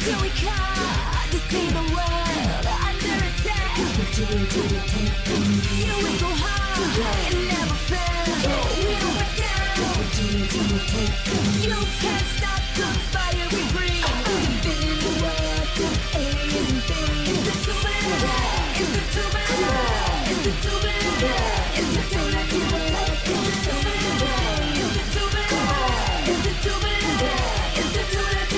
Here we come to save the world under attack. Here we go hard and never fail. We don't back down. You can't stop the fire we bring. Defending the world through aliens and things. It's the tubular. It's the tubular. It's the tubular. It's the tubular. It's the tubular. It's the tubular. It's the tubular. It's the tubular.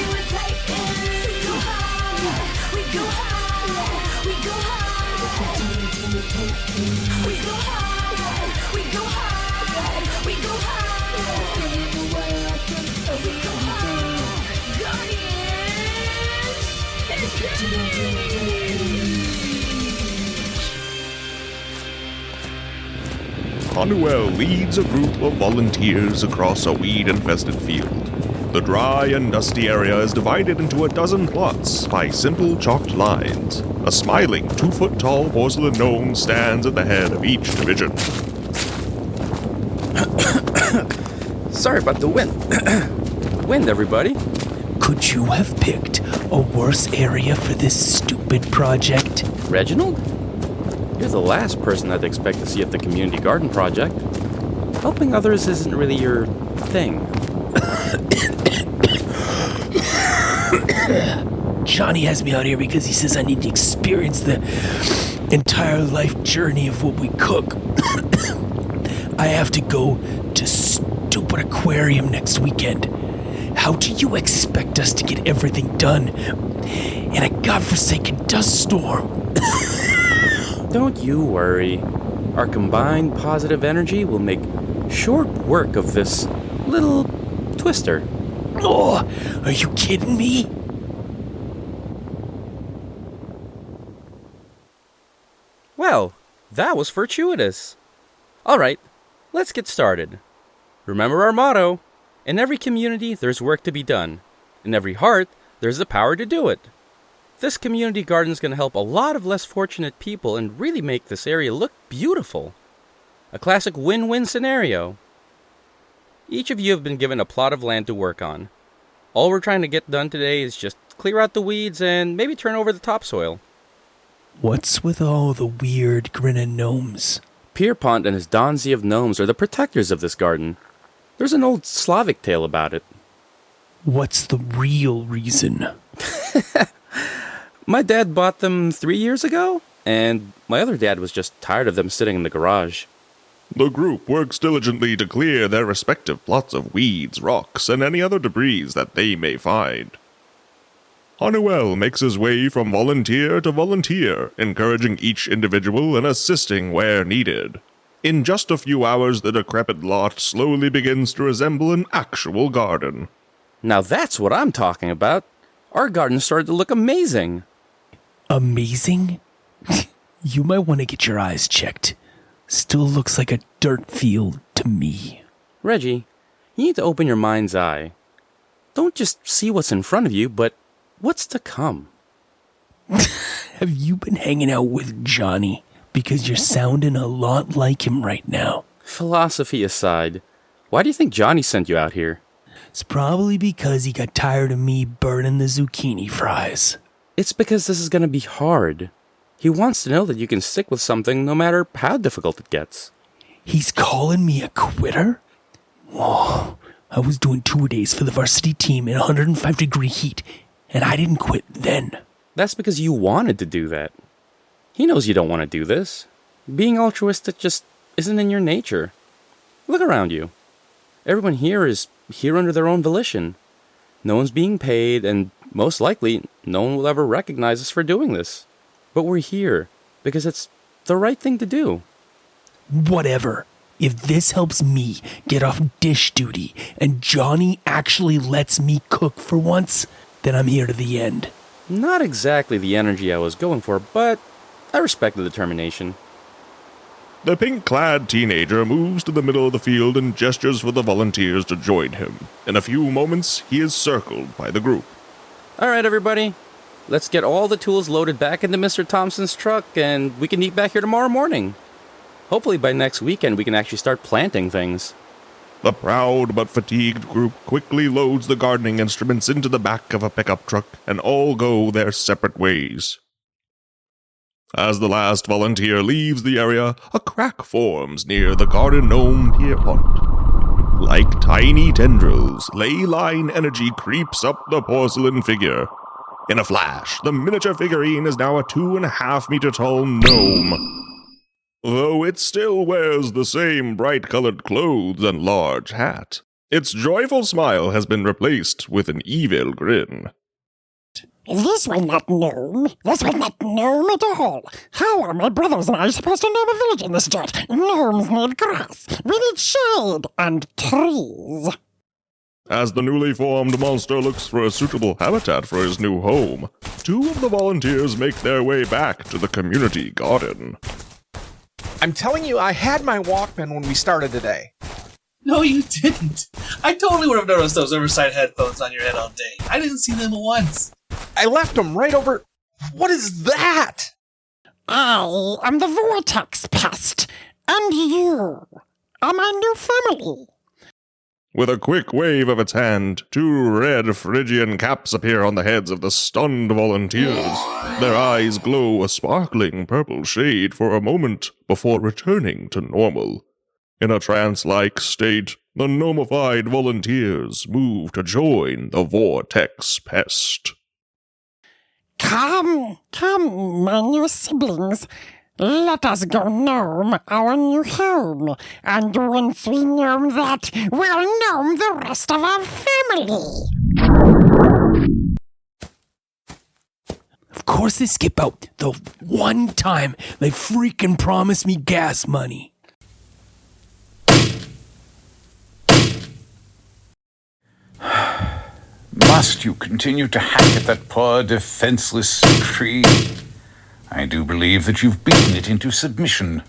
We go hard. We go hard. We go hard. We go hard. We go hard. We go hard. In the world, we go hard. Guardians, Ha-Nuel leads a group of volunteers across a weed-infested field. The dry and dusty area is divided into a dozen plots by simple chalked lines. A smiling 2-foot-tall porcelain gnome stands at the head of each division. Sorry about the wind. Wind, everybody. Could you have picked a worse area for this stupid project? Reginald? You're the last person I'd expect to see at the community garden project. Helping others isn't really your thing. Johnny has me out here because he says I need to experience the entire life journey of what we cook. I have to go to stupid aquarium next weekend. How do you expect us to get everything done in a godforsaken dust storm? Don't you worry. Our combined positive energy will make short work of this little twister. Oh, are you kidding me? Well, that was fortuitous. All right, let's get started. Remember our motto: in every community, there's work to be done. In every heart, there's the power to do it. This community garden is going to help a lot of less fortunate people and really make this area look beautiful. A classic win-win scenario. Each of you have been given a plot of land to work on. All we're trying to get done today is just clear out the weeds and maybe turn over the topsoil. What's with all the weird grinning gnomes? Pierpont and his Donzi of gnomes are the protectors of this garden. There's an old Slavic tale about it. What's the real reason? My dad bought them 3 years ago, and my other dad was just tired of them sitting in the garage. The group works diligently to clear their respective plots of weeds, rocks, and any other debris that they may find. Ha-Nuel makes his way from volunteer to volunteer, encouraging each individual and assisting where needed. In just a few hours, the decrepit lot slowly begins to resemble an actual garden. Now that's what I'm talking about. Our garden started to look amazing. Amazing? You might want to get your eyes checked. Still looks like a dirt field to me. Reggie, you need to open your mind's eye. Don't just see what's in front of you, but what's to come. Have you been hanging out with Johnny? Because you're sounding a lot like him right now. Philosophy aside, why do you think Johnny sent you out here? It's probably because he got tired of me burning the zucchini fries. It's because this is going to be hard. He wants to know that you can stick with something no matter how difficult it gets. He's calling me a quitter? Whoa, I was doing 2-a-days for the varsity team in 105-degree heat, and I didn't quit then. That's because you wanted to do that. He knows you don't want to do this. Being altruistic just isn't in your nature. Look around you. Everyone here is here under their own volition. No one's being paid, and most likely, no one will ever recognize us for doing this. But we're here because it's the right thing to do. Whatever. If this helps me get off dish duty and Johnny actually lets me cook for once, then I'm here to the end. Not exactly the energy I was going for, but I respect the determination. The pink-clad teenager moves to the middle of the field and gestures for the volunteers to join him. In a few moments, he is circled by the group. All right, everybody. Let's get all the tools loaded back into Mr. Thompson's truck, and we can meet back here tomorrow morning. Hopefully by next weekend we can actually start planting things. The proud but fatigued group quickly loads the gardening instruments into the back of a pickup truck and all go their separate ways. As the last volunteer leaves the area, a crack forms near the garden gnome Pierpont. Like tiny tendrils, ley line energy creeps up the porcelain figure. In a flash, the miniature figurine is now a 2.5-meter tall gnome. Though it still wears the same bright-colored clothes and large hat, its joyful smile has been replaced with an evil grin. This was not gnome. This was not gnome at all. How are my brothers and I supposed to name a village in this dirt? Gnomes need grass. We need shade and trees. As the newly formed monster looks for a suitable habitat for his new home, 2 of the volunteers make their way back to the community garden. I'm telling you, I had my Walkman when we started today. No, you didn't. I totally would have noticed those oversized headphones on your head all day. I didn't see them once. I left them right over... What is that? I am the Vortex, Pest. And you are my new family. With a quick wave of its hand, 2 red Phrygian caps appear on the heads of the stunned volunteers. Their eyes glow a sparkling purple shade for a moment before returning to normal. In a trance-like state, the gnomified volunteers move to join the Vortex Pest. Come, my new siblings. Let us go gnome our new home. And once we gnome that, we'll gnome the rest of our family. Of course they skip out the one time they freaking promised me gas money. Must you continue to hack at that poor defenseless tree? I do believe that you've beaten it into submission.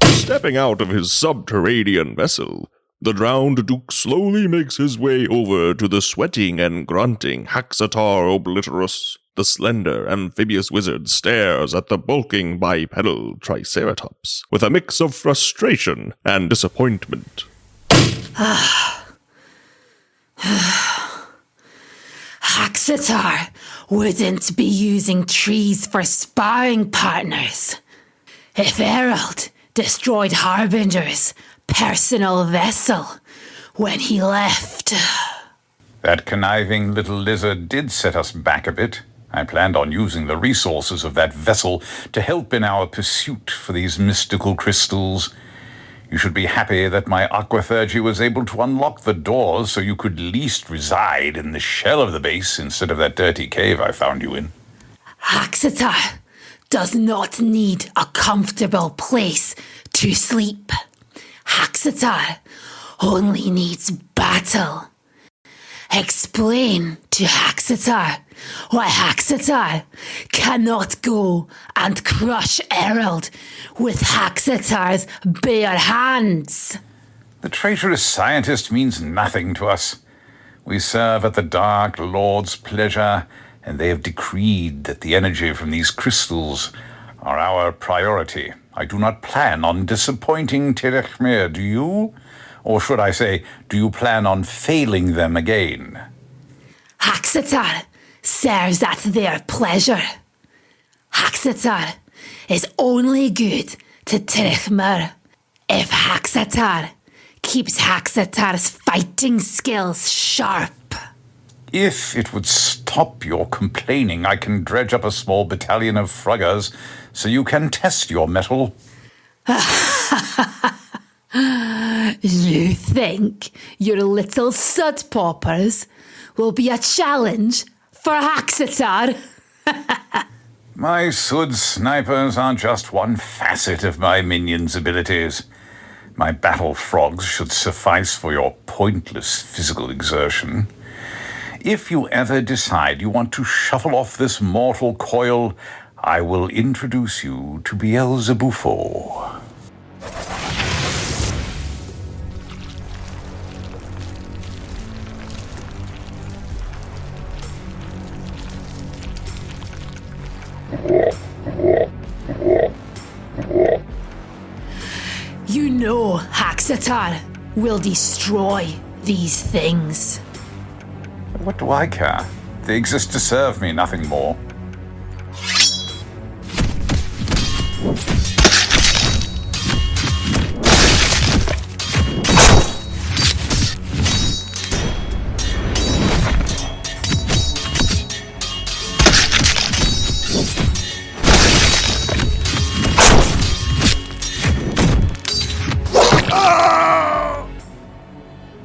Stepping out of his subterranean vessel, the drowned Duke slowly makes his way over to the sweating and grunting Haxatar Obliterus. The slender amphibious wizard stares at the bulking bipedal Triceratops with a mix of frustration and disappointment. Haxatar wouldn't be using trees for sparring partners. If Erald destroyed Harbinger's personal vessel when he left... That conniving little lizard did set us back a bit. I planned on using the resources of that vessel to help in our pursuit for these mystical crystals. You should be happy that my aquathurgy was able to unlock the doors so you could at least reside in the shell of the base instead of that dirty cave I found you in. Haxatar does not need a comfortable place to sleep. Haxatar only needs battle. Explain to Haxatar why Haxatar cannot go and crush Erald with Haxatar's bare hands. The traitorous scientist means nothing to us. We serve at the Dark Lord's pleasure, and they have decreed that the energy from these crystals are our priority. I do not plan on disappointing Tirich Mir, do you? Or should I say, do you plan on failing them again? Haxatar serves at their pleasure. Haxatar is only good to Tirich Mir if Haxatar keeps Haxatar's fighting skills sharp. If it would stop your complaining, I can dredge up a small battalion of Fruggers so you can test your mettle. You think your little sud poppers will be a challenge for Haxatar? My Sud snipers are just one facet of my minions' abilities. My battle frogs should suffice for your pointless physical exertion. If you ever decide you want to shuffle off this mortal coil, I will introduce you to Beelzebufo. You know, Haxatar, will destroy these things. What do I care? They exist to serve me, nothing more.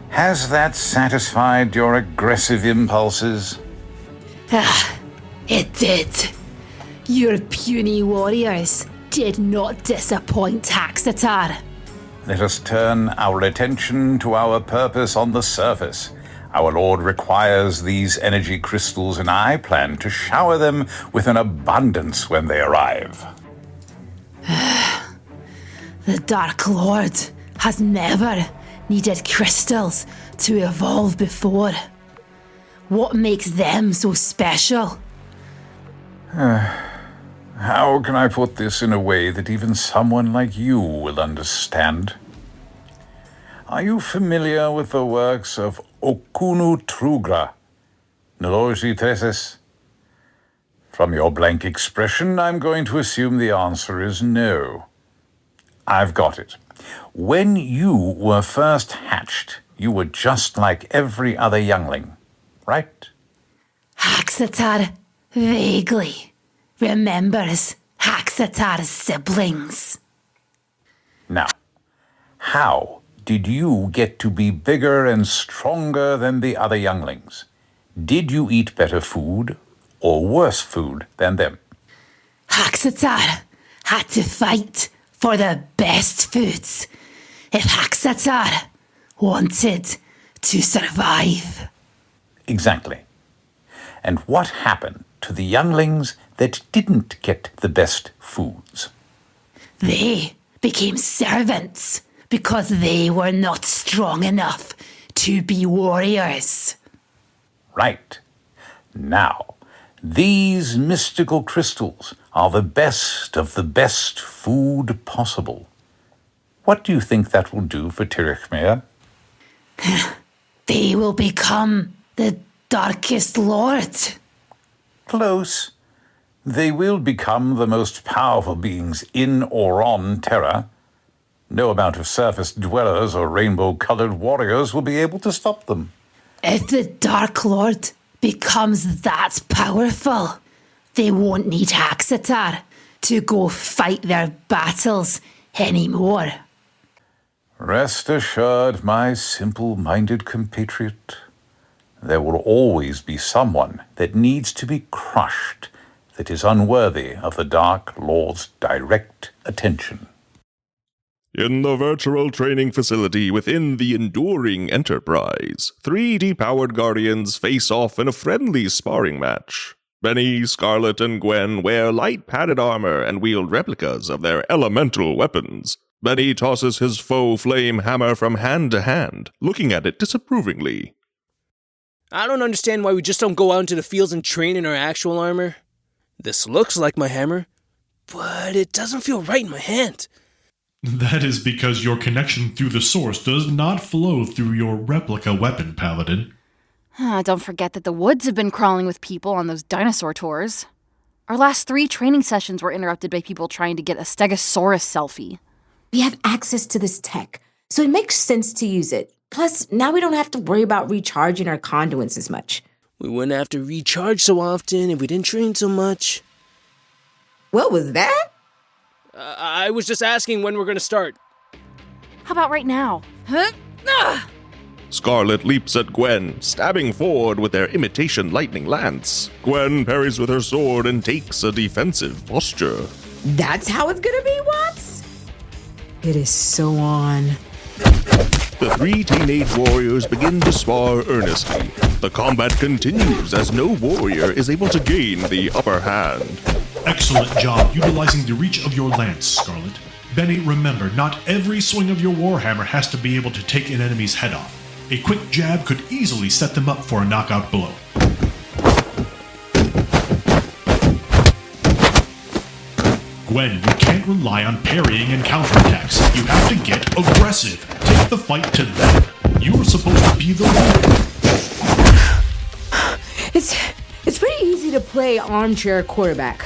Has that satisfied your aggressive impulses? It did. Your puny warriors did not disappoint Haxatar. Let us turn our attention to our purpose on the surface. Our Lord requires these energy crystals, and I plan to shower them with an abundance when they arrive. The Dark Lord has never needed crystals to evolve before. What makes them so special? How can I put this in a way that even someone like you will understand? Are you familiar with the works of Okunu Trugra, Nologi Thesis? From your blank expression, I'm going to assume the answer is no. I've got it. When you were first hatched, you were just like every other youngling, right? Haxatar vaguely remembers Haxatar's siblings. Now, how did you get to be bigger and stronger than the other younglings? Did you eat better food or worse food than them? Haxatar had to fight for the best foods if Haxatar wanted to survive. Exactly. And what happened to the younglings that didn't get the best foods? They became servants because they were not strong enough to be warriors. Right. Now, these mystical crystals are the best of the best food possible. What do you think that will do for Tirich Mir? They will become the Darkest Lord. Close. They will become the most powerful beings in or on Terra. No amount of surface dwellers or rainbow-colored warriors will be able to stop them. If the Dark Lord becomes that powerful, they won't need Haxatar to go fight their battles anymore. Rest assured, my simple-minded compatriot, there will always be someone that needs to be crushed that is unworthy of the Dark Lord's direct attention. In the virtual training facility within the Enduring Enterprise, 3 depowered Guardians face off in a friendly sparring match. Benny, Scarlett, and Gwen wear light padded armor and wield replicas of their elemental weapons. Benny tosses his faux flame hammer from hand to hand, looking at it disapprovingly. I don't understand why we just don't go out into the fields and train in our actual armor. This looks like my hammer, but it doesn't feel right in my hand. That is because your connection through the source does not flow through your replica weapon, Paladin. Don't forget that the woods have been crawling with people on those dinosaur tours. Our last 3 training sessions were interrupted by people trying to get a Stegosaurus selfie. We have access to this tech, so it makes sense to use it. Plus, now we don't have to worry about recharging our conduits as much. We wouldn't have to recharge so often if we didn't train so much. What was that? I was just asking when we're going to start. How about right now? Huh? Scarlett leaps at Gwen, stabbing forward with their imitation lightning lance. Gwen parries with her sword and takes a defensive posture. That's how it's gonna be, Watts? It is so on. The 3 teenage warriors begin to spar earnestly. The combat continues as no warrior is able to gain the upper hand. Excellent job utilizing the reach of your lance, Scarlett. Benny, remember, not every swing of your warhammer has to be able to take an enemy's head off. A quick jab could easily set them up for a knockout blow. Gwen, you can't rely on parrying and counterattacks. You have to get aggressive. Take Take the fight to them. You're supposed to be the leader. It's pretty easy to play armchair quarterback.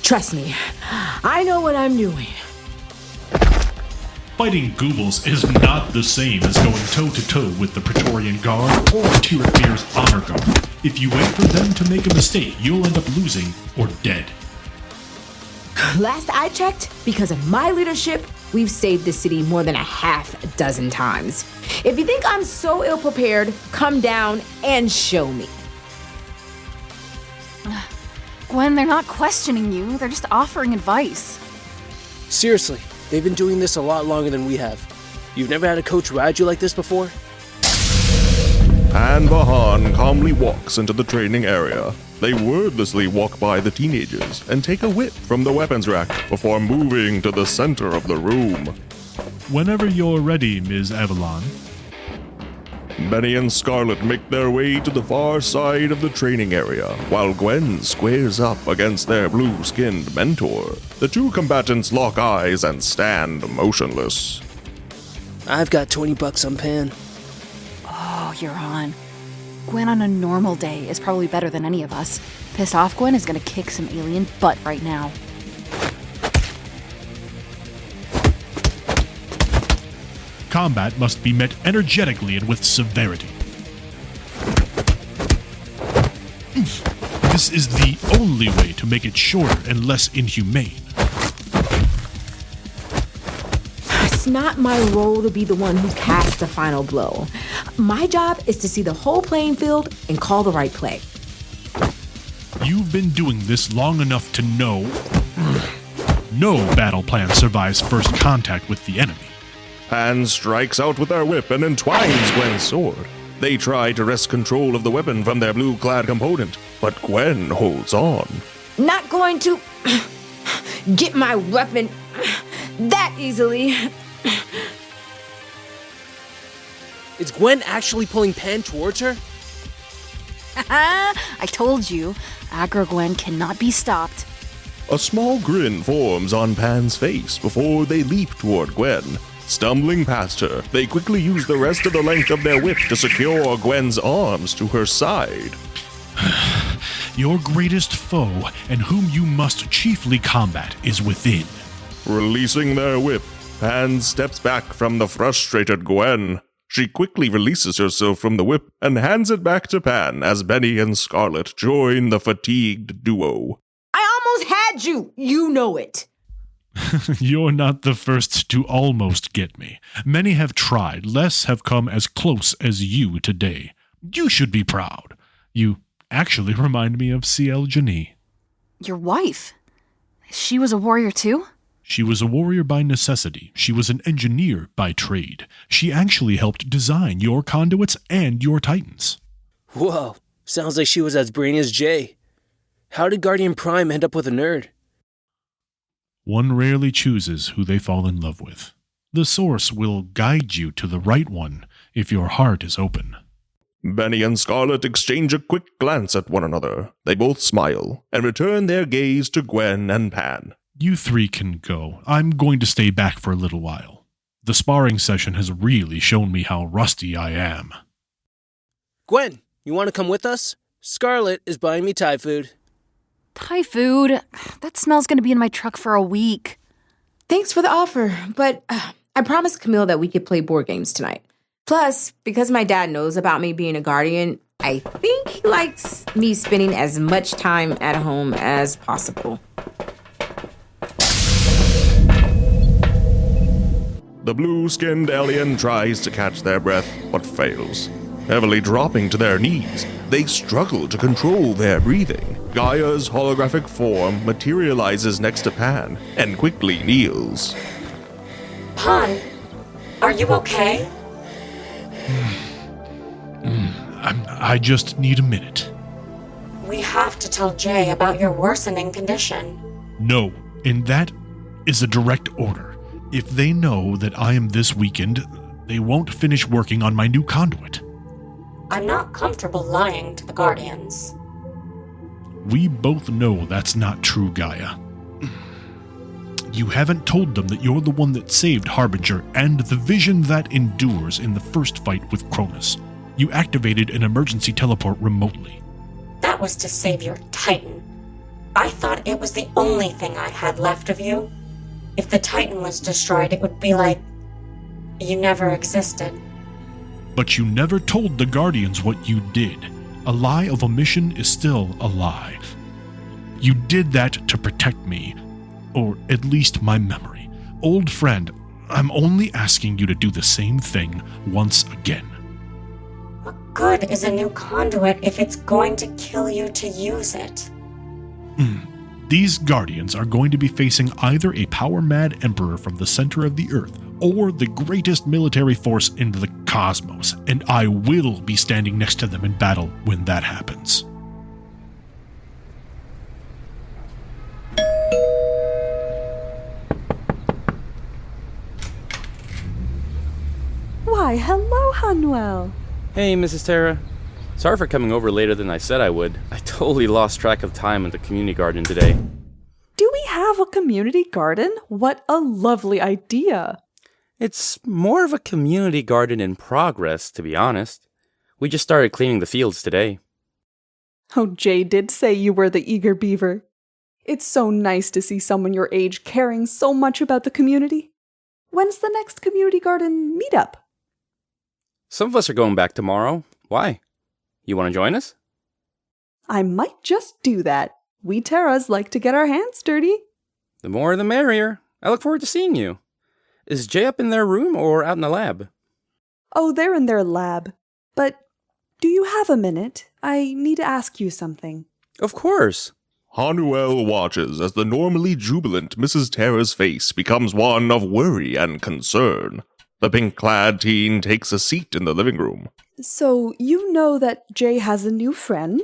Trust me, I know what I'm doing. Fighting Goobles is not the same as going toe-to-toe with the Praetorian Guard or Tirich Mir's Honor Guard. If you wait for them to make a mistake, you'll end up losing or dead. Last I checked, because of my leadership, we've saved the city more than a half dozen times. If you think I'm so ill-prepared, come down and show me. Gwen, they're not questioning you. They're just offering advice. Seriously, they've been doing this a lot longer than we have. You've never had a coach ride you like this before? And Vahan calmly walks into the training area. They wordlessly walk by the teenagers and take a whip from the weapons rack before moving to the center of the room. Whenever you're ready, Ms. Avalon. Benny and Scarlett make their way to the far side of the training area, while Gwen squares up against their blue-skinned mentor. The two combatants lock eyes and stand motionless. I've got $20 on Pan. Oh, you're on. Gwen on a normal day is probably better than any of us. Pissed off Gwen is gonna kick some alien butt right now. Combat must be met energetically and with severity. This is the only way to make it shorter and less inhumane. It's not my role to be the one who casts the final blow. My job is to see the whole playing field and call the right play. You've been doing this long enough to know no battle plan survives first contact with the enemy. Pan strikes out with their whip and entwines Gwen's sword. They try to wrest control of the weapon from their blue-clad component, but Gwen holds on. Not going to get my weapon that easily. Is Gwen actually pulling Pan towards her? I told you, aggro Gwen cannot be stopped. A small grin forms on Pan's face before they leap toward Gwen. Stumbling past her, they quickly use the rest of the length of their whip to secure Gwen's arms to her side. Your greatest foe, and whom you must chiefly combat, is within. Releasing their whip, Pan steps back from the frustrated Gwen. She quickly releases herself from the whip and hands it back to Pan as Benny and Scarlett join the fatigued duo. I almost had you! You know it! You're not the first to almost get me. Many have tried, less have come as close as you today. You should be proud. You actually remind me of C.L. Janie. Your wife? She was a warrior too? She was a warrior by necessity. She was an engineer by trade. She actually helped design your conduits and your titans. Whoa, sounds like she was as brainy as Jay. How did Guardian Prime end up with a nerd? One rarely chooses who they fall in love with. The source will guide you to the right one if your heart is open. Benny and Scarlett exchange a quick glance at one another. They both smile and return their gaze to Gwen and Pan. You three can go. I'm going to stay back for a little while. The sparring session has really shown me how rusty I am. Gwen, you want to come with us? Scarlett is buying me Thai food. Thai food? That smell's gonna be in my truck for a week. Thanks for the offer, but I promised Camille that we could play board games tonight. Plus, because my dad knows about me being a guardian, I think he likes me spending as much time at home as possible. The blue-skinned alien tries to catch their breath, but fails. Heavily dropping to their knees, they struggle to control their breathing. Gaia's holographic form materializes next to Pan and quickly kneels. Pan, are you okay? I just need a minute. We have to tell Jay about your worsening condition. No, and that is a direct order. If they know that I am this weakened, they won't finish working on my new conduit. I'm not comfortable lying to the Guardians. We both know that's not true, Gaia. You haven't told them that you're the one that saved Harbinger and the vision that endures in the first fight with Cronus. You activated an emergency teleport remotely. That was to save your Titan. I thought it was the only thing I had left of you. If the Titan was destroyed, it would be like you never existed. But you never told the Guardians what you did. A lie of omission is still a lie. You did that to protect me, or at least my memory. Old friend, I'm only asking you to do the same thing once again. What good is a new conduit if it's going to kill you to use it? These Guardians are going to be facing either a power-mad emperor from the center of the Earth, or the greatest military force in the cosmos, and I will be standing next to them in battle when that happens. Why, hello, Ha-Nuel. Hey, Mrs. Terra. Sorry for coming over later than I said I would. I totally lost track of time at the community garden today. Do we have a community garden? What a lovely idea. It's more of a community garden in progress, to be honest. We just started cleaning the fields today. Oh, Jay did say you were the eager beaver. It's so nice to see someone your age caring so much about the community. When's the next community garden meetup? Some of us are going back tomorrow. Why? You want to join us? I might just do that. We Terras like to get our hands dirty. The more the merrier. I look forward to seeing you. Is Jay up in their room or out in the lab? Oh, they're in their lab. But do you have a minute? I need to ask you something. Of course. Ha-Nuel watches as the normally jubilant Mrs. Terra's face becomes one of worry and concern. The pink-clad teen takes a seat in the living room. So you know that Jay has a new friend,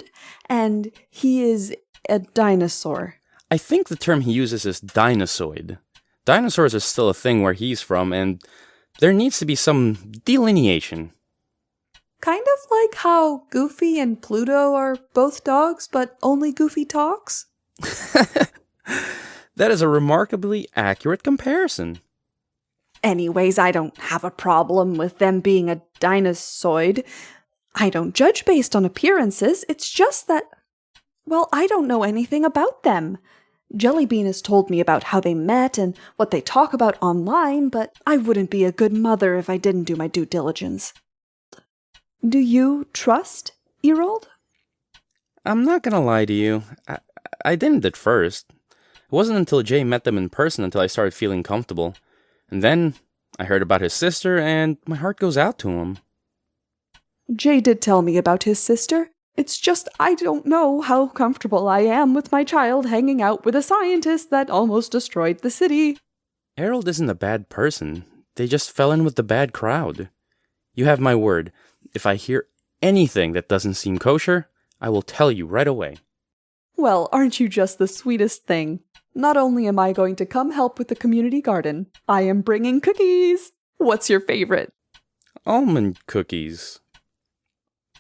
and he is a dinosaur. I think the term he uses is dinosaur. Dinosaurs are still a thing where he's from, and there needs to be some delineation. Kind of like how Goofy and Pluto are both dogs, but only Goofy talks? That is a remarkably accurate comparison. Anyways, I don't have a problem with them being a dinosaur. I don't judge based on appearances. It's just that, well, I don't know anything about them. Jellybean has told me about how they met and what they talk about online, but I wouldn't be a good mother if I didn't do my due diligence. Do you trust Erald? I'm not gonna lie to you. I didn't at first. It wasn't until Jay met them in person until I started feeling comfortable. And then I heard about his sister, and my heart goes out to him. Jay did tell me about his sister. It's just I don't know how comfortable I am with my child hanging out with a scientist that almost destroyed the city. Erald isn't a bad person. They just fell in with the bad crowd. You have my word. If I hear anything that doesn't seem kosher, I will tell you right away. Well, aren't you just the sweetest thing? Not only am I going to come help with the community garden, I am bringing cookies. What's your favorite? Almond cookies.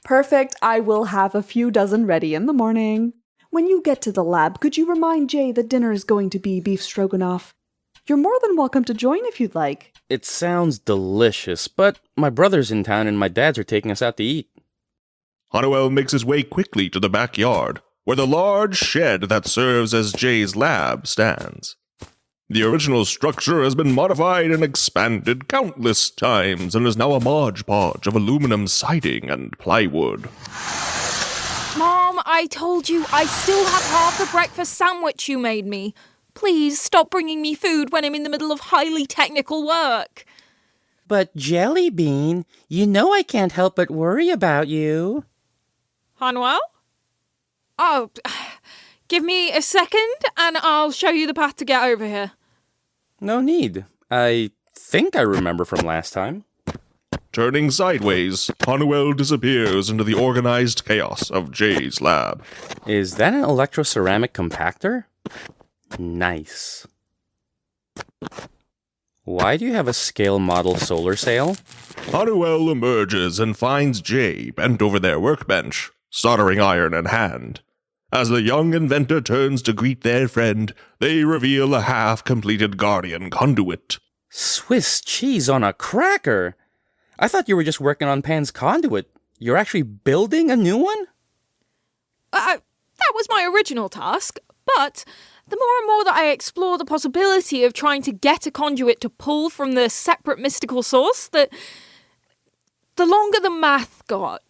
Perfect. I will have a few dozen ready in the morning. When you get to the lab, could you remind Jay that dinner is going to be beef stroganoff? You're more than welcome to join if you'd like. It sounds delicious, but my brother's in town and my dads are taking us out to eat. Ha-Nuel makes his way quickly to the backyard, where the large shed that serves as Jay's lab stands. The original structure has been modified and expanded countless times and is now a Mod Podge of aluminum siding and plywood. Mom, I told you I still have half the breakfast sandwich you made me. Please stop bringing me food when I'm in the middle of highly technical work. But Jellybean, you know I can't help but worry about you. Ha-Nuel? Oh, give me a second and I'll show you the path to get over here. No need. I think I remember from last time. Turning sideways, Ha-Nuel disappears into the organized chaos of Jay's lab. Is that an electroceramic compactor? Nice. Why do you have a scale model solar sail? Ha-Nuel emerges and finds Jay bent over their workbench, soldering iron in hand. As the young inventor turns to greet their friend, they reveal a half-completed Guardian conduit. Swiss cheese on a cracker? I thought you were just working on Pan's conduit. You're actually building a new one? That was my original task, but the more and more that I explore the possibility of trying to get a conduit to pull from the separate mystical source, the longer the math got.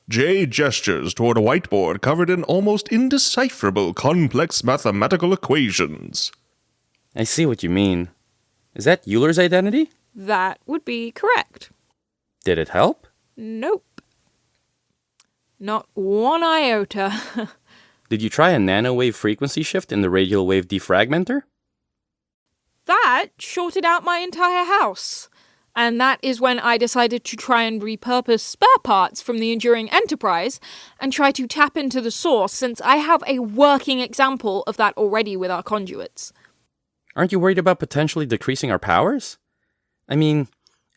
Jay gestures toward a whiteboard covered in almost indecipherable complex mathematical equations. I see what you mean. Is that Euler's identity? That would be correct. Did it help? Nope. Not one iota. Did you try a nanowave frequency shift in the radial wave defragmenter? That shorted out my entire house. And that is when I decided to try and repurpose spare parts from the Enduring Enterprise and try to tap into the source, since I have a working example of that already with our conduits. Aren't you worried about potentially decreasing our powers? I mean,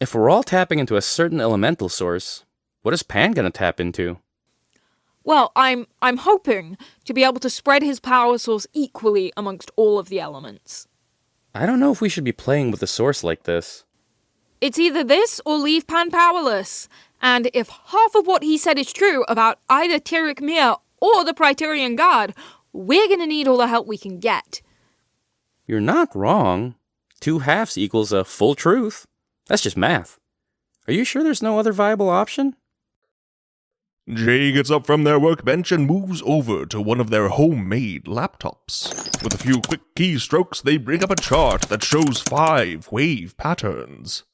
if we're all tapping into a certain elemental source, what is Pan gonna tap into? Well, I'm hoping to be able to spread his power source equally amongst all of the elements. I don't know if we should be playing with the source like this. It's either this or leave Pan powerless. And if half of what he said is true about either Tirich Mir or the Praetorian Guard, we're gonna need all the help we can get. You're not wrong. 2 halves equals a full truth. That's just math. Are you sure there's no other viable option? Jay gets up from their workbench and moves over to one of their homemade laptops. With a few quick keystrokes, they bring up a chart that shows 5 wave patterns.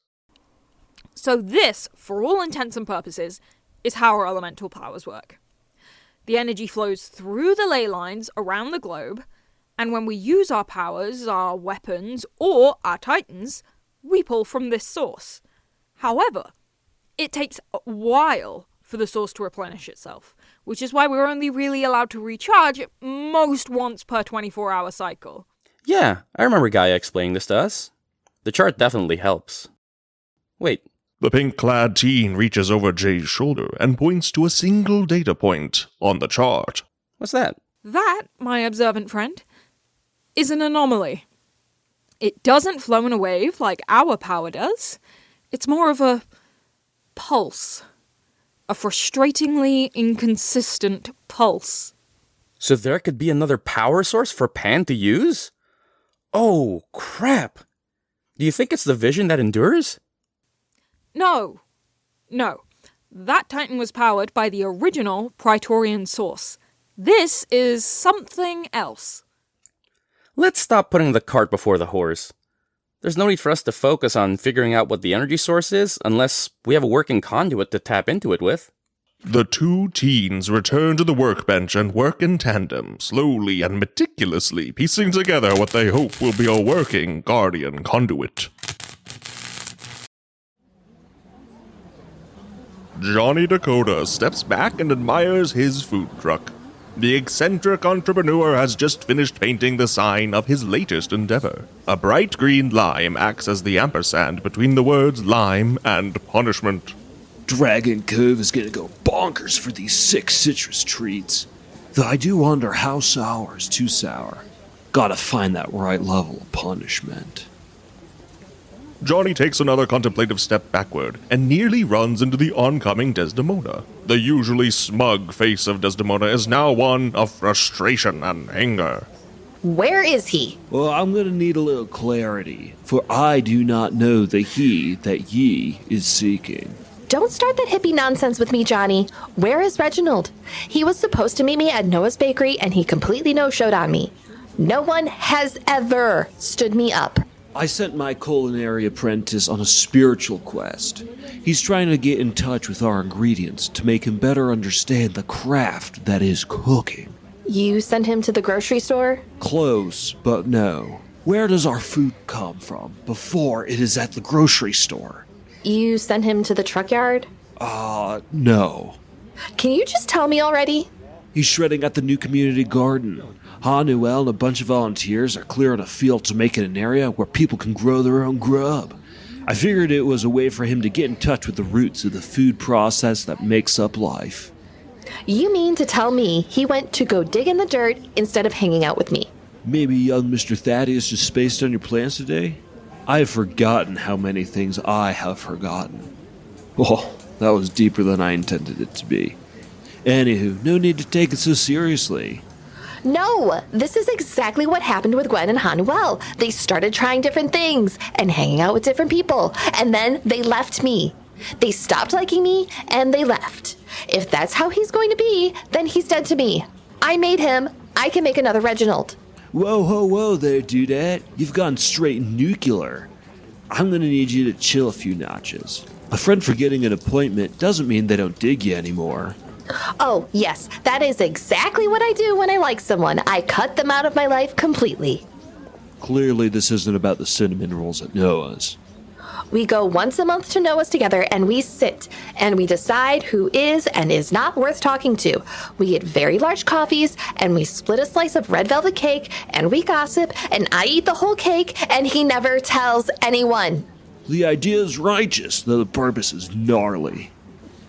So this, for all intents and purposes, is how our elemental powers work. The energy flows through the ley lines around the globe, and when we use our powers, our weapons, or our titans, we pull from this source. However, it takes a while for the source to replenish itself, which is why we're only really allowed to recharge it most once per 24-hour cycle. Yeah, I remember Gaia explaining this to us. The chart definitely helps. Wait. The pink-clad teen reaches over Jay's shoulder and points to a single data point on the chart. What's that? That, my observant friend, is an anomaly. It doesn't flow in a wave like our power does. It's more of a pulse. A frustratingly inconsistent pulse. So there could be another power source for Pan to use? Oh, crap. Do you think it's the vision that endures? No. That Titan was powered by the original Praetorian source. This is something else. Let's stop putting the cart before the horse. There's no need for us to focus on figuring out what the energy source is unless we have a working conduit to tap into it with. The 2 teens return to the workbench and work in tandem, slowly and meticulously piecing together what they hope will be a working Guardian conduit. Johnny Dakota steps back and admires his food truck. The eccentric entrepreneur has just finished painting the sign of his latest endeavor. A bright green lime acts as the ampersand between the words lime and punishment. Dragon Cove is gonna go bonkers for these sick citrus treats. Though I do wonder how sour is too sour. Gotta find that right level of punishment. Johnny takes another contemplative step backward and nearly runs into the oncoming Desdemona. The usually smug face of Desdemona is now one of frustration and anger. Where is he? Well, I'm gonna need a little clarity, for I do not know the he that ye is seeking. Don't start that hippie nonsense with me, Johnny. Where is Reginald? He was supposed to meet me at Noah's Bakery, and he completely no-showed on me. No one has ever stood me up. I sent my culinary apprentice on a spiritual quest. He's trying to get in touch with our ingredients to make him better understand the craft that is cooking. You sent him to the grocery store? Close, but no. Where does our food come from before it is at the grocery store? You sent him to the truck yard? No. Can you just tell me already? He's shredding at the new community garden. Ha-Nuel and a bunch of volunteers are clearing a field to make it an area where people can grow their own grub. I figured it was a way for him to get in touch with the roots of the food process that makes up life. You mean to tell me he went to go dig in the dirt instead of hanging out with me? Maybe young Mr. Thaddeus just spaced on your plans today? I have forgotten how many things I have forgotten. Oh, that was deeper than I intended it to be. Anywho, no need to take it so seriously. No, this is exactly what happened with Gwen and Ha-Nuel. They started trying different things and hanging out with different people, and then they left me. They stopped liking me, and they left. If that's how he's going to be, then he's dead to me. I made him. I can make another Reginald. Whoa there, dudette. You've gone straight nuclear. I'm gonna need you to chill a few notches. A friend forgetting an appointment doesn't mean they don't dig you anymore. Oh, yes, that is exactly what I do when I like someone. I cut them out of my life completely. Clearly, this isn't about the cinnamon rolls at Noah's. We go once a month to Noah's together, and we sit, and we decide who is and is not worth talking to. We get very large coffees, and we split a slice of red velvet cake, and we gossip, and I eat the whole cake, and he never tells anyone. The idea is righteous, though the purpose is gnarly.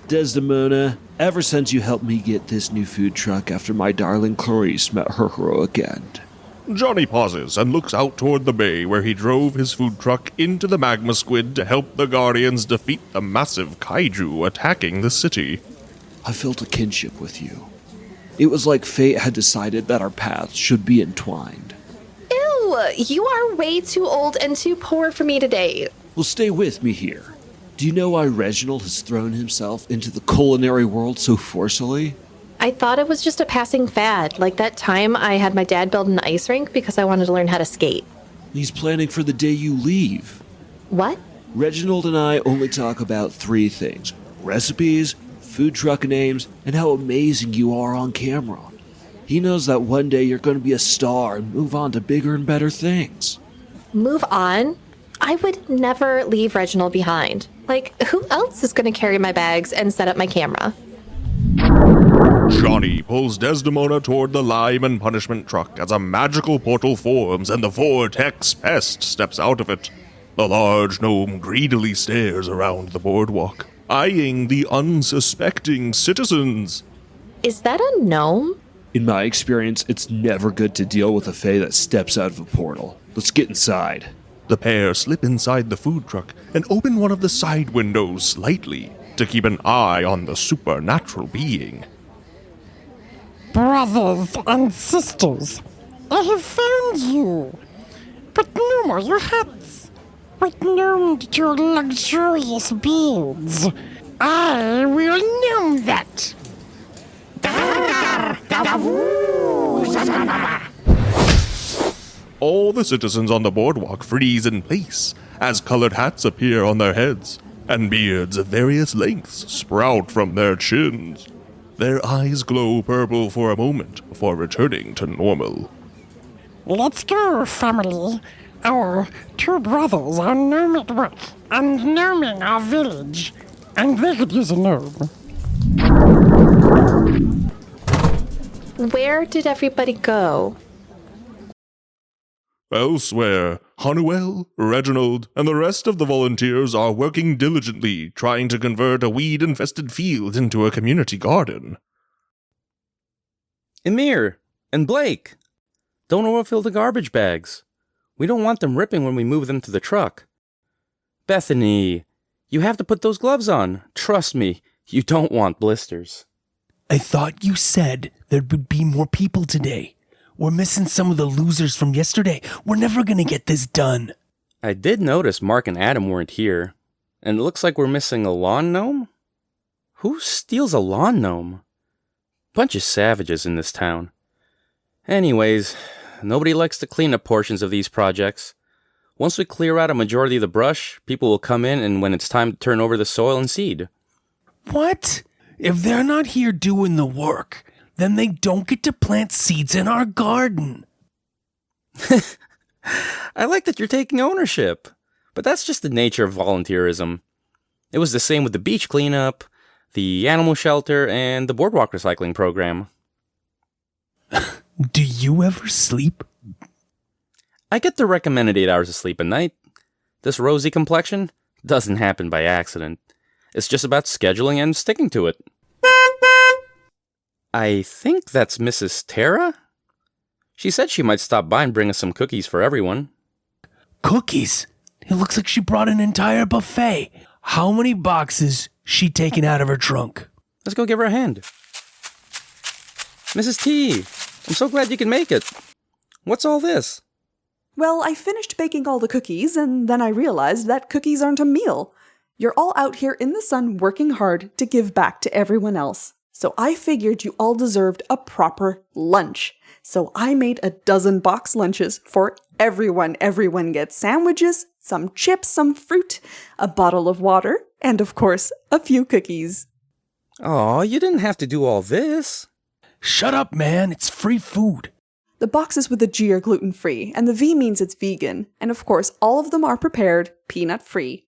Desdemona, ever since you helped me get this new food truck after my darling Clarice met her heroic end. Johnny pauses and looks out toward the bay where he drove his food truck into the magma squid to help the Guardians defeat the massive kaiju attacking the city. I felt a kinship with you. It was like fate had decided that our paths should be entwined. Ew, you are way too old and too poor for me today. Well, stay with me here. Do you know why Reginald has thrown himself into the culinary world so forcefully? I thought it was just a passing fad, like that time I had my dad build an ice rink because I wanted to learn how to skate. He's planning for the day you leave. What? Reginald and I only talk about 3 things: recipes, food truck names, and how amazing you are on camera. He knows that one day you're going to be a star and move on to bigger and better things. Move on? I would never leave Reginald behind. Like, who else is going to carry my bags and set up my camera? Johnny pulls Desdemona toward the lime and punishment truck as a magical portal forms and the Vortex Pest steps out of it. The large gnome greedily stares around the boardwalk, eyeing the unsuspecting citizens. Is that a gnome? In my experience, it's never good to deal with a fae that steps out of a portal. Let's get inside. The pair slip inside the food truck and open one of the side windows slightly to keep an eye on the supernatural being. Brothers and sisters, I have found you. But no more your hats. Renowned to your luxurious beards. I will gnome that. All the citizens on the boardwalk freeze in place as colored hats appear on their heads, and beards of various lengths sprout from their chins. Their eyes glow purple for a moment before returning to normal. Let's go, family. Our 2 brothers are gnome at work and gnoming our village, and they could use a gnome. Where did everybody go? Elsewhere, Ha-Nuel, Reginald, and the rest of the volunteers are working diligently trying to convert a weed-infested field into a community garden. Emir and Blake, don't overfill the garbage bags. We don't want them ripping when we move them to the truck. Bethany, you have to put those gloves on. Trust me, you don't want blisters. I thought you said there would be more people today. We're missing some of the losers from yesterday. We're never gonna get this done. I did notice Mark and Adam weren't here, and it looks like we're missing a lawn gnome? Who steals a lawn gnome? Bunch of savages in this town. Anyways, nobody likes to clean up portions of these projects. Once we clear out a majority of the brush, people will come in and when it's time to turn over the soil and seed. What? If they're not here doing the work, then they don't get to plant seeds in our garden. I like that you're taking ownership, but that's just the nature of volunteerism. It was the same with the beach cleanup, the animal shelter, and the boardwalk recycling program. Do you ever sleep? I get the recommended 8 hours of sleep a night. This rosy complexion doesn't happen by accident. It's just about scheduling and sticking to it. I think that's Mrs. Terra? She said she might stop by and bring us some cookies for everyone. Cookies? It looks like she brought an entire buffet. How many boxes she taken out of her trunk? Let's go give her a hand. Mrs. T, I'm so glad you can make it. What's all this? Well, I finished baking all the cookies, and then I realized that cookies aren't a meal. You're all out here in the sun working hard to give back to everyone else. So I figured you all deserved a proper lunch. So I made a 12 box lunches for everyone. Everyone gets sandwiches, some chips, some fruit, a bottle of water, and of course, a few cookies. Aw, you didn't have to do all this. Shut up, man. It's free food. The boxes with the G are gluten-free, and the V means it's vegan. And of course, all of them are prepared peanut-free.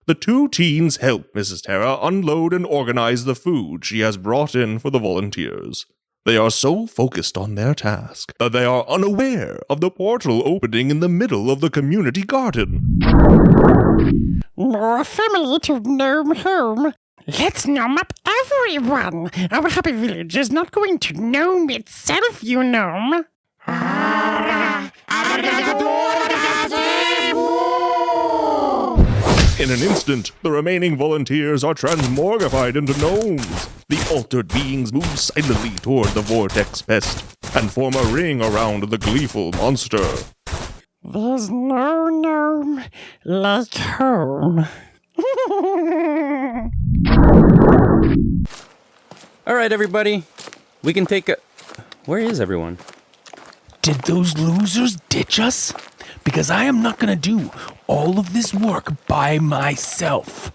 The two teens help Mrs. Terra unload and organize the food she has brought in for the volunteers. They are so focused on their task that they are unaware of the portal opening in the middle of the community garden. More family to gnome home. Let's gnome up everyone. Our happy village is not going to gnome itself, you gnome. In an instant, the remaining volunteers are transmorgified into gnomes. The altered beings move silently toward the Vortex Pest and form a ring around the gleeful monster. There's no gnome like home. All right, everybody. We can take a... Where is everyone? Did those losers ditch us? Because I am not going to do all of this work by myself.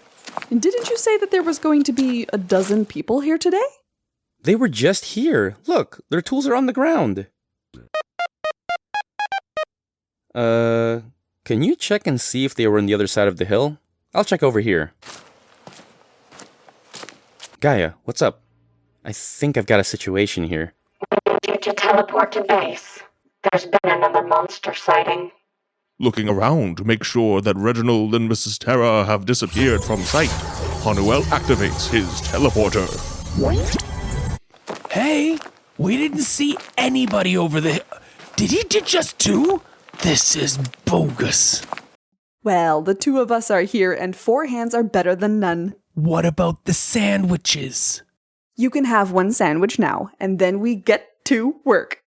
And didn't you say that there was going to be 12 people here today? They were just here. Look, their tools are on the ground. Can you check and see if they were on the other side of the hill? I'll check over here. Gaia, what's up? I think I've got a situation here. Did you teleport to base? There's been another monster sighting. Looking around to make sure that Reginald and Mrs. Terra have disappeared from sight, Ha-Nuel activates his teleporter. Hey, we didn't see anybody over the... Did he ditch us too? This is bogus. Well, the two of us are here, and 4 hands are better than none. What about the sandwiches? You can have 1 sandwich now, and then we get to work.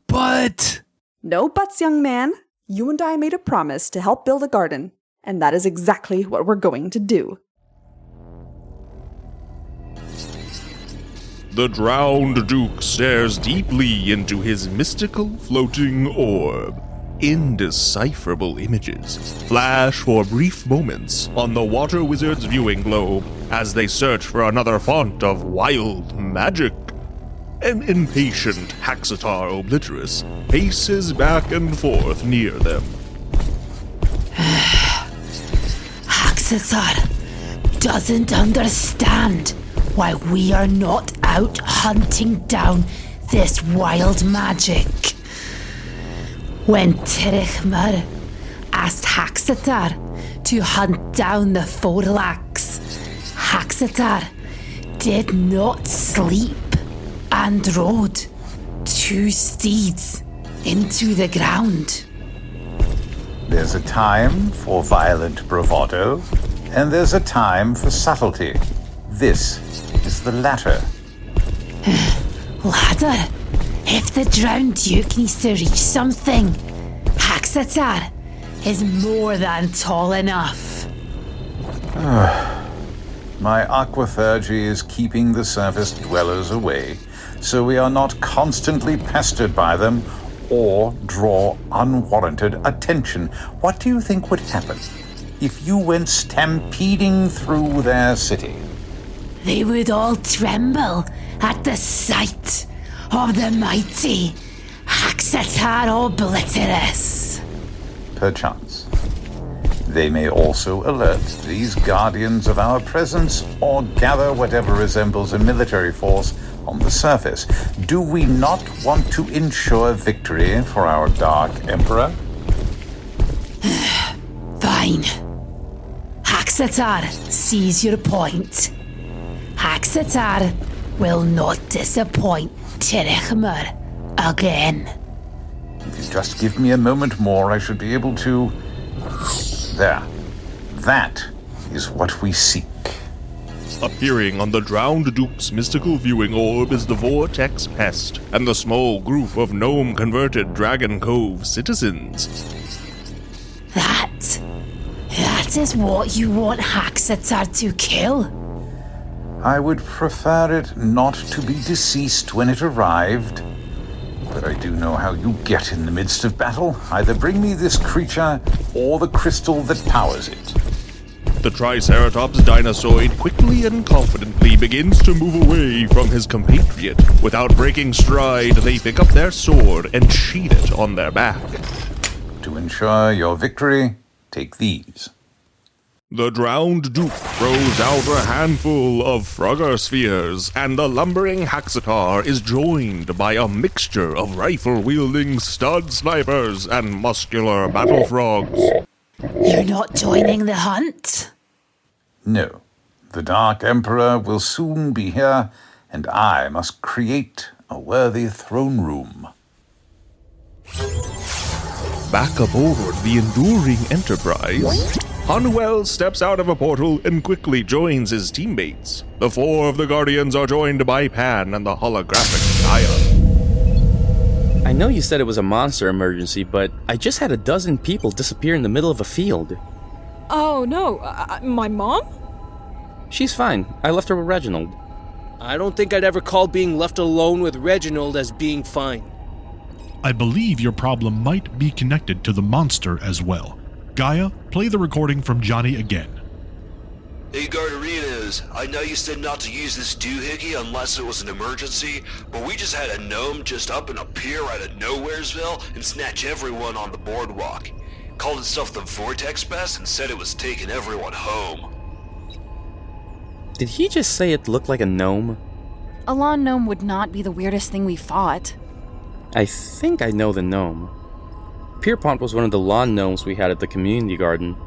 But... No buts, young man. You and I made a promise to help build a garden, and that is exactly what we're going to do. The drowned Duke stares deeply into his mystical floating orb. Indecipherable images flash for brief moments on the Water Wizard's viewing globe as they search for another font of wild magic. An impatient Haxatar Obliterus paces back and forth near them. Haxatar doesn't understand why we are not out hunting down this wild magic. When Tirich Mir asked Haxatar to hunt down the Vortex, Haxatar did not sleep and rode 2 steeds into the ground. There's a time for violent bravado, and there's a time for subtlety. This is the latter. Ladder, if the drowned Duke needs to reach something, Haxatar is more than tall enough. My aquathurgy is keeping the surface dwellers away, so we are not constantly pestered by them or draw unwarranted attention. What do you think would happen if you went stampeding through their city? They would all tremble at the sight of the mighty Haxatar Obliterus. Perchance. They may also alert these guardians of our presence or gather whatever resembles a military force on the surface. Do we not want to ensure victory for our Dark Emperor? Fine. Haxatar sees your point. Haxatar will not disappoint Tirich Mir again. If you just give me a moment more, I should be able to... There. That is what we seek. Appearing on the drowned Duke's mystical viewing orb is the Vortex Pest and the small group of gnome-converted Dragon Cove citizens. That is what you want Haxatar to kill? I would prefer it not to be deceased when it arrived. But I do know how you get in the midst of battle. Either bring me this creature or the crystal that powers it. The Triceratops dinosaur quickly and confidently begins to move away from his compatriot. Without breaking stride, they pick up their sword and sheath it on their back. To ensure your victory, take these. The drowned Duke throws out a handful of Frogger spheres, and the lumbering Haxatar is joined by a mixture of rifle-wielding stud snipers and muscular battle frogs. You're not joining the hunt? No. The Dark Emperor will soon be here, and I must create a worthy throne room. Back aboard the enduring Enterprise, Ha-Nuel steps out of a portal and quickly joins his teammates. The four of the Guardians are joined by Pan and the holographic Gaia. I know you said it was a monster emergency, but I just had a dozen people disappear in the middle of a field. Oh no, my mom? She's fine. I left her with Reginald. I don't think I'd ever call being left alone with Reginald as being fine. I believe your problem might be connected to the monster as well. Gaia, play the recording from Johnny again. Hey Gardarinas, I know you said not to use this doohickey unless it was an emergency, but we just had a gnome just up and appear out of Nowheresville and snatch everyone on the boardwalk. Called itself the Vortex Pest and said it was taking everyone home. Did he just say it looked like a gnome? A lawn gnome would not be the weirdest thing we fought. I think I know the gnome. Pierpont was one of the lawn gnomes we had at the community garden.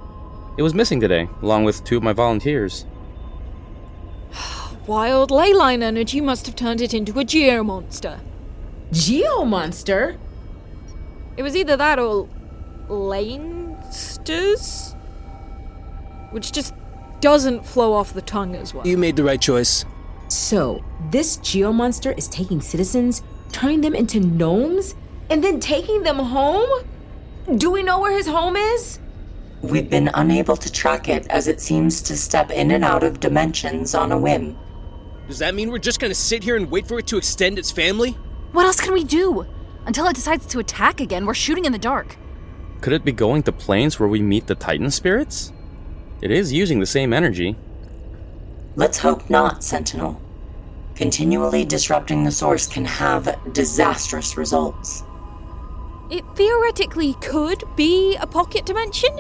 It was missing today, along with two of my volunteers. Wild leyline energy must have turned it into a GeoMonster. GeoMonster? It was either that or lanesters? Which just doesn't flow off the tongue as well. You made the right choice. So, this GeoMonster is taking citizens, turning them into gnomes, and then taking them home? Do we know where his home is? We've been unable to track it as it seems to step in and out of dimensions on a whim. Does that mean we're just gonna sit here and wait for it to extend its family? What else can we do? Until it decides to attack again, we're shooting in the dark. Could it be going to planes where we meet the Titan spirits? It is using the same energy. Let's hope not, Sentinel. Continually disrupting the source can have disastrous results. It theoretically could be a pocket dimension.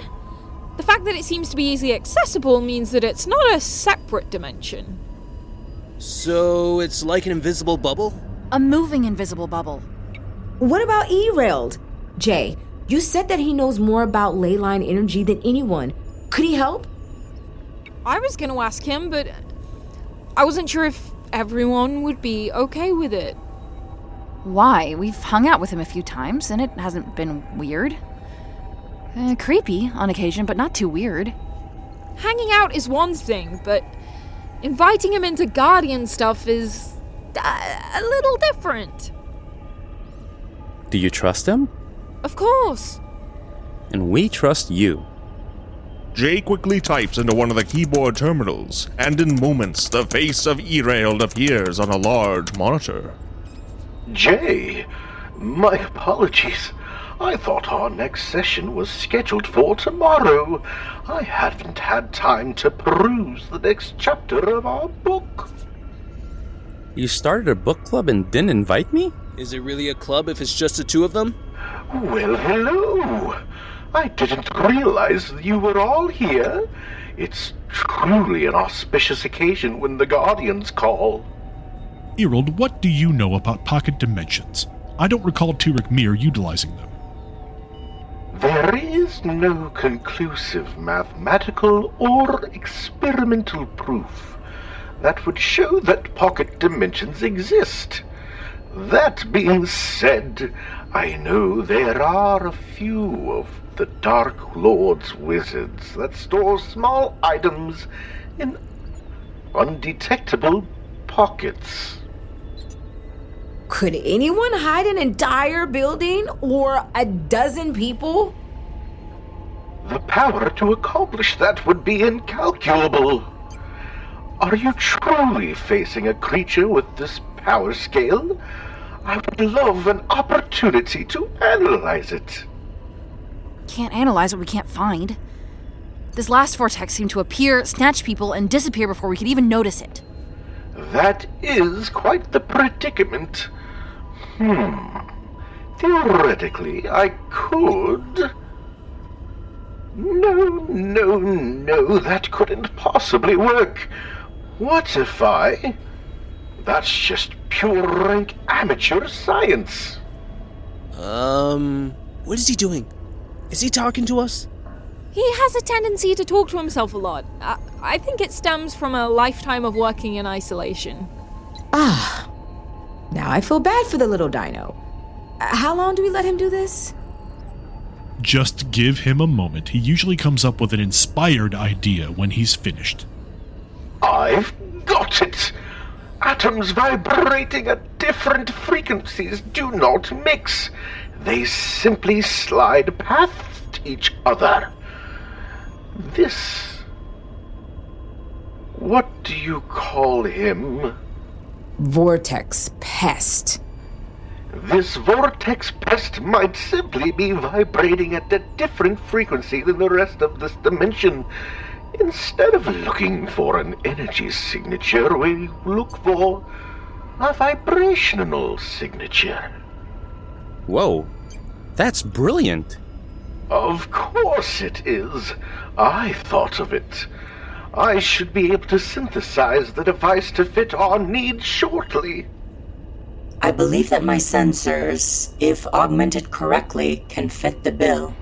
The fact that it seems to be easily accessible means that it's not a separate dimension. So it's like an invisible bubble? A moving invisible bubble. What about Erald? Jay, you said that he knows more about leyline energy than anyone. Could he help? I was going to ask him, but I wasn't sure if everyone would be okay with it. Why? We've hung out with him a few times, and it hasn't been weird. Creepy on occasion, but not too weird. Hanging out is one thing, but inviting him into Guardian stuff is a little different. Do you trust him? Of course. And we trust you. Jay quickly types into one of the keyboard terminals, and in moments the face of Erald appears on a large monitor. Jay, my apologies. I thought our next session was scheduled for tomorrow. I haven't had time to peruse the next chapter of our book. You started a book club and didn't invite me? Is it really a club if it's just the two of them? Well, hello. I didn't realize you were all here. It's truly an auspicious occasion when the Guardians call. Erald, what do you know about pocket dimensions? I don't recall Tirich Mir utilizing them. There is no conclusive mathematical or experimental proof. that would show that pocket dimensions exist. That being said, I know there are a few of the Dark Lord's wizards that store small items in undetectable pockets. Could anyone hide an entire building or a dozen people? The power to accomplish that would be incalculable. Are you truly facing a creature with this power scale? I would love an opportunity to analyze it. Can't analyze what we can't find. This last vortex seemed to appear, snatch people, and disappear before we could even notice it. That is quite the predicament. Theoretically, I could... No, that couldn't possibly work. What if I... That's just pure rank amateur science. What is he doing? Is he talking to us? He has a tendency to talk to himself a lot. I think it stems from a lifetime of working in isolation. Now I feel bad for the little dino. How long do we let him do this? Just give him a moment. He usually comes up with an inspired idea when he's finished. I've got it! Atoms vibrating at different frequencies do not mix. They simply slide past each other. This... What do you call him? Vortex Pest. This Vortex Pest might simply be vibrating at a different frequency than the rest of this dimension. Instead of looking for an energy signature, we look for a vibrational signature. Whoa, that's brilliant. Of course it is. I thought of it. I should be able to synthesize the device to fit our needs shortly. I believe that my sensors, if augmented correctly, can fit the bill.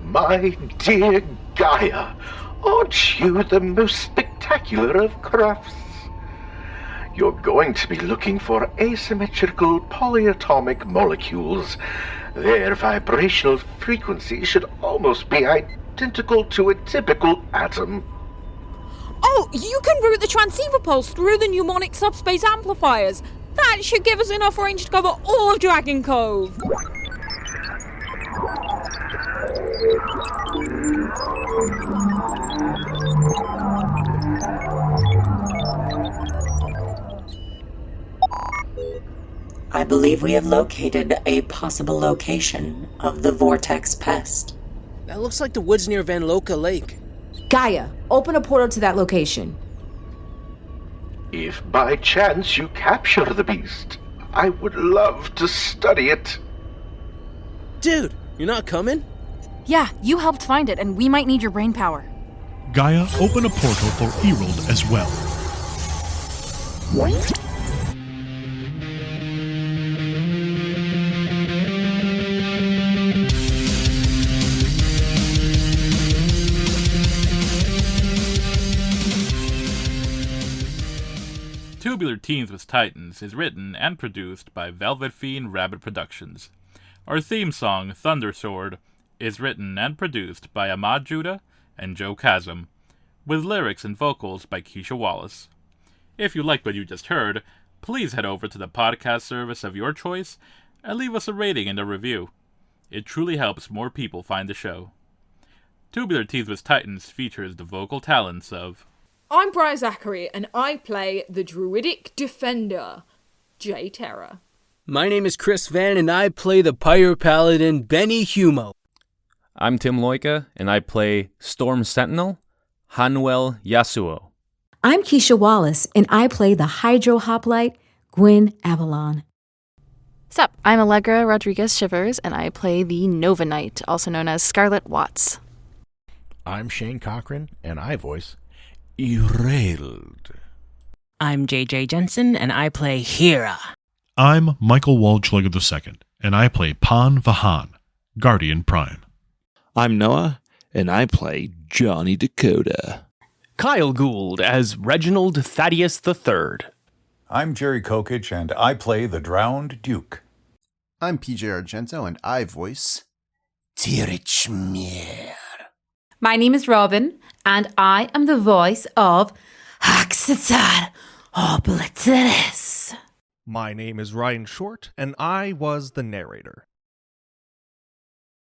My dear Gaia, aren't you the most spectacular of crafts? You're going to be looking for asymmetrical polyatomic molecules. Their vibrational frequency should almost be identical to a typical atom. Oh, you can route the transceiver pulse through the mnemonic subspace amplifiers. That should give us enough range to cover all of Dragon Cove. I believe we have located a possible location of the Vortex Pest. That looks like the woods near Van Loika Lake. Gaia, open a portal to that location. If by chance you capture the beast, I would love to study it. Dude, you're not coming? Yeah, you helped find it, and we might need your brain power. Gaia, open a portal for Erald as well. Tubular Teens with Titans is written and produced by Velvet Fiend Rabbit Productions. Our theme song, Thunder Sword, is written and produced by Ahmad Judah and Joe Chasm, with lyrics and vocals by Keisha Wallace. If you liked what you just heard, please head over to the podcast service of your choice and leave us a rating and a review. It truly helps more people find the show. Tubular Teens with Titans features the vocal talents of... I'm Briar Zachary, and I play the Druidic Defender, Terra. My name is Chris Van, and I play the Pyre Paladin, Benny Humo. I'm Tim Loika, and I play Storm Sentinel, Ha-Nuel Yasao. I'm Keisha Wallace, and I play the Hydro Hoplite, Gwen Avalon. Sup, I'm Allegra Rodriguez Shivers, and I play the Nova Knight, also known as Scarlett Watts. I'm Shayne Cochran, and I voice Erald. I'm JJ Jensen, and I play Hera. I'm Michael Waldschlager II, and I play Pan Vahan, Guardian Prime. I'm Noah, and I play Johnny Dakota. Kyle Gould as Reginald Thaddeus III. I'm Jerry Kokich, and I play the Drowned Duke. I'm PJ Argento, and I voice Tirich Mir. My name is Robin, and I am the voice of Haxatar Obliteris. My name is Ryan Short, and I was the narrator.